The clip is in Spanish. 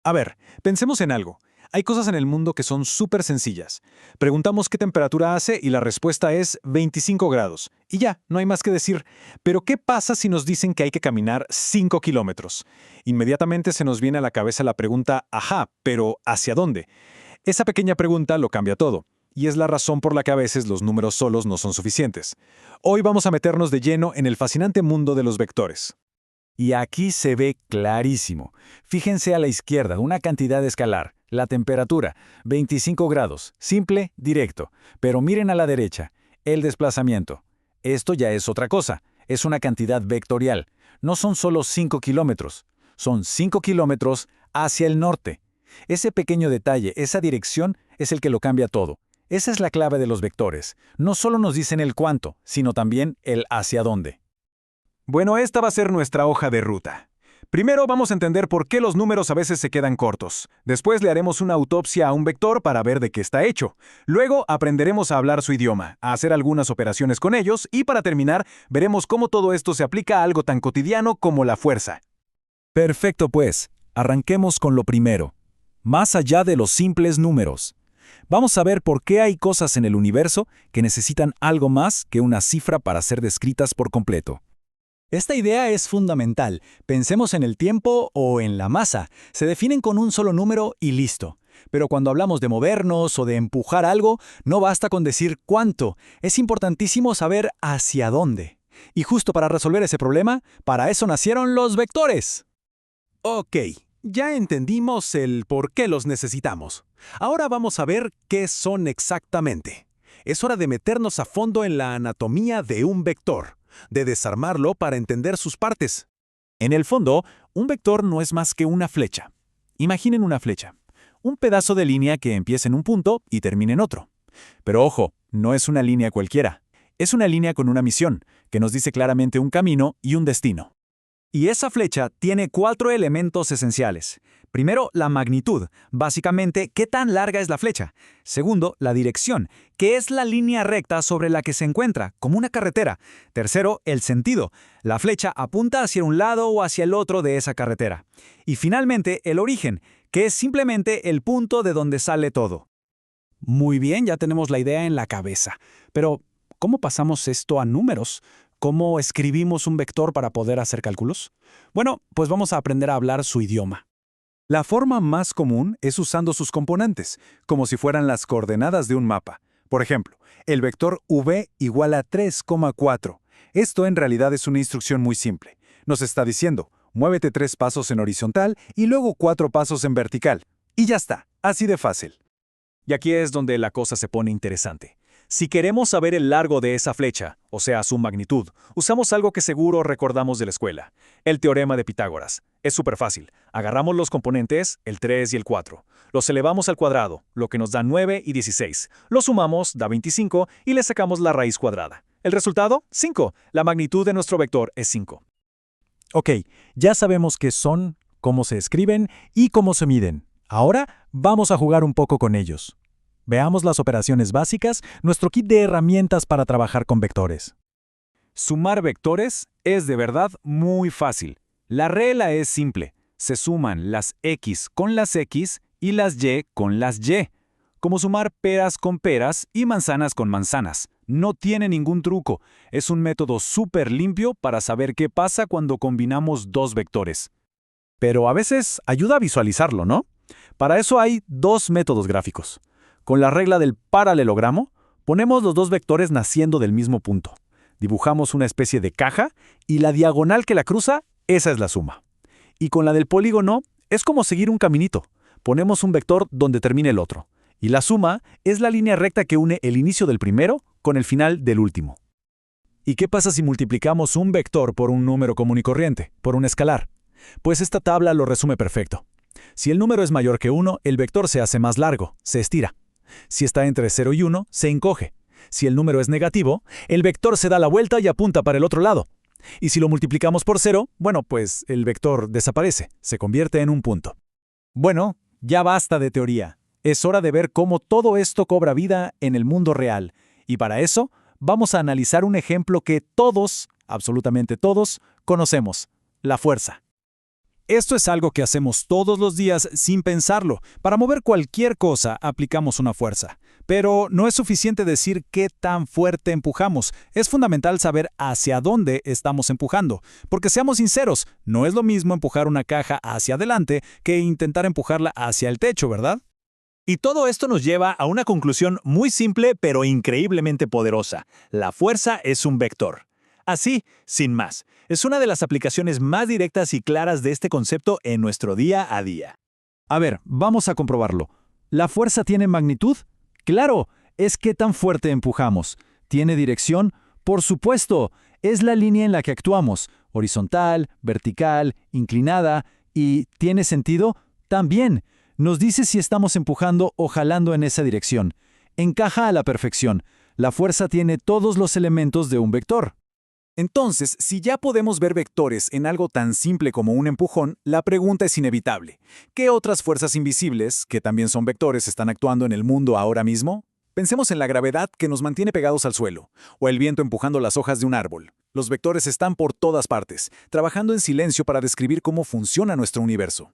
A ver, pensemos en algo. Hay cosas en el mundo que son súper sencillas. Preguntamos qué temperatura hace y la respuesta es 25 grados. Y ya, no hay más que decir. Pero ¿qué pasa si nos dicen que hay que caminar 5 kilómetros? Inmediatamente se nos viene a la cabeza la pregunta, ajá, pero ¿hacia dónde? Esa pequeña pregunta lo cambia todo. Y es la razón por la que a veces los números solos no son suficientes. Hoy vamos a meternos de lleno en el fascinante mundo de los vectores. Y aquí se ve clarísimo. Fíjense a la izquierda, una cantidad escalar, la temperatura, 25 grados, simple, directo. Pero miren a la derecha, el desplazamiento. Esto ya es otra cosa, es una cantidad vectorial. No son solo 5 kilómetros, son 5 kilómetros hacia el norte. Ese pequeño detalle, esa dirección, es el que lo cambia todo. Esa es la clave de los vectores. No solo nos dicen el cuánto, sino también el hacia dónde. Bueno, esta va a ser nuestra hoja de ruta. Primero vamos a entender por qué los números a veces se quedan cortos. Después le haremos una autopsia a un vector para ver de qué está hecho. Luego aprenderemos a hablar su idioma, a hacer algunas operaciones con ellos y para terminar veremos cómo todo esto se aplica a algo tan cotidiano como la fuerza. Perfecto, pues. Arranquemos con lo primero. Más allá de los simples números. Vamos a ver por qué hay cosas en el universo que necesitan algo más que una cifra para ser descritas por completo. Esta idea es fundamental. Pensemos en el tiempo o en la masa. Se definen con un solo número y listo. Pero cuando hablamos de movernos o de empujar algo, no basta con decir cuánto. Es importantísimo saber hacia dónde. Y justo para resolver ese problema, para eso nacieron los vectores. Ok, ya entendimos el por qué los necesitamos. Ahora vamos a ver qué son exactamente. Es hora de meternos a fondo en la anatomía de un vector, de desarmarlo para entender sus partes. En el fondo, un vector no es más que una flecha. Imaginen una flecha. Un pedazo de línea que empieza en un punto y termina en otro. Pero ojo, no es una línea cualquiera. Es una línea con una misión, que nos dice claramente un camino y un destino. Y esa flecha tiene 4 elementos esenciales. Primero, la magnitud, básicamente, ¿qué tan larga es la flecha? Segundo, la dirección, que es la línea recta sobre la que se encuentra, como una carretera. Tercero, el sentido, la flecha apunta hacia un lado o hacia el otro de esa carretera. Y finalmente, el origen, que es simplemente el punto de donde sale todo. Muy bien, ya tenemos la idea en la cabeza. Pero, ¿cómo pasamos esto a números? ¿Cómo escribimos un vector para poder hacer cálculos? Bueno, pues vamos a aprender a hablar su idioma. La forma más común es usando sus componentes, como si fueran las coordenadas de un mapa. Por ejemplo, el vector v igual a 3,4. Esto en realidad es una instrucción muy simple. Nos está diciendo, muévete 3 pasos en horizontal y luego 4 pasos en vertical. Y ya está, así de fácil. Y aquí es donde la cosa se pone interesante. Si queremos saber el largo de esa flecha, o sea, su magnitud, usamos algo que seguro recordamos de la escuela, el teorema de Pitágoras. Es súper fácil. Agarramos los componentes, el 3 y el 4. Los elevamos al cuadrado, lo que nos da 9 y 16. Los sumamos, da 25, y le sacamos la raíz cuadrada. ¿El resultado? 5. La magnitud de nuestro vector es 5. Ok, ya sabemos qué son, cómo se escriben y cómo se miden. Ahora vamos a jugar un poco con ellos. Veamos las operaciones básicas, nuestro kit de herramientas para trabajar con vectores. Sumar vectores es de verdad muy fácil. La regla es simple. Se suman las X con las X y las Y con las Y. Como sumar peras con peras y manzanas con manzanas. No tiene ningún truco. Es un método súper limpio para saber qué pasa cuando combinamos dos vectores. Pero a veces ayuda a visualizarlo, ¿no? Para eso hay 2 métodos gráficos. Con la regla del paralelogramo, ponemos los 2 vectores naciendo del mismo punto. Dibujamos una especie de caja y la diagonal que la cruza, esa es la suma. Y con la del polígono, es como seguir un caminito. Ponemos un vector donde termina el otro. Y la suma es la línea recta que une el inicio del primero con el final del último. ¿Y qué pasa si multiplicamos un vector por un número común y corriente, por un escalar? Pues esta tabla lo resume perfecto. Si el número es mayor que 1, el vector se hace más largo, se estira. Si está entre 0 y 1, se encoge. Si el número es negativo, el vector se da la vuelta y apunta para el otro lado. Y si lo multiplicamos por 0, bueno, pues el vector desaparece, se convierte en un punto. Bueno, ya basta de teoría. Es hora de ver cómo todo esto cobra vida en el mundo real. Y para eso, vamos a analizar un ejemplo que todos, absolutamente todos, conocemos: la fuerza. Esto es algo que hacemos todos los días sin pensarlo. Para mover cualquier cosa aplicamos una fuerza. Pero no es suficiente decir qué tan fuerte empujamos. Es fundamental saber hacia dónde estamos empujando. Porque seamos sinceros, no es lo mismo empujar una caja hacia adelante que intentar empujarla hacia el techo, ¿verdad? Y todo esto nos lleva a una conclusión muy simple pero increíblemente poderosa. La fuerza es un vector. Así, sin más, es una de las aplicaciones más directas y claras de este concepto en nuestro día a día. A ver, vamos a comprobarlo. ¿La fuerza tiene magnitud? Claro, es qué tan fuerte empujamos. ¿Tiene dirección? Por supuesto, es la línea en la que actuamos, horizontal, vertical, inclinada. ¿Y tiene sentido? También. Nos dice si estamos empujando o jalando en esa dirección. Encaja a la perfección. La fuerza tiene todos los elementos de un vector. Entonces, si ya podemos ver vectores en algo tan simple como un empujón, la pregunta es inevitable. ¿Qué otras fuerzas invisibles, que también son vectores, están actuando en el mundo ahora mismo? Pensemos en la gravedad que nos mantiene pegados al suelo, o el viento empujando las hojas de un árbol. Los vectores están por todas partes, trabajando en silencio para describir cómo funciona nuestro universo.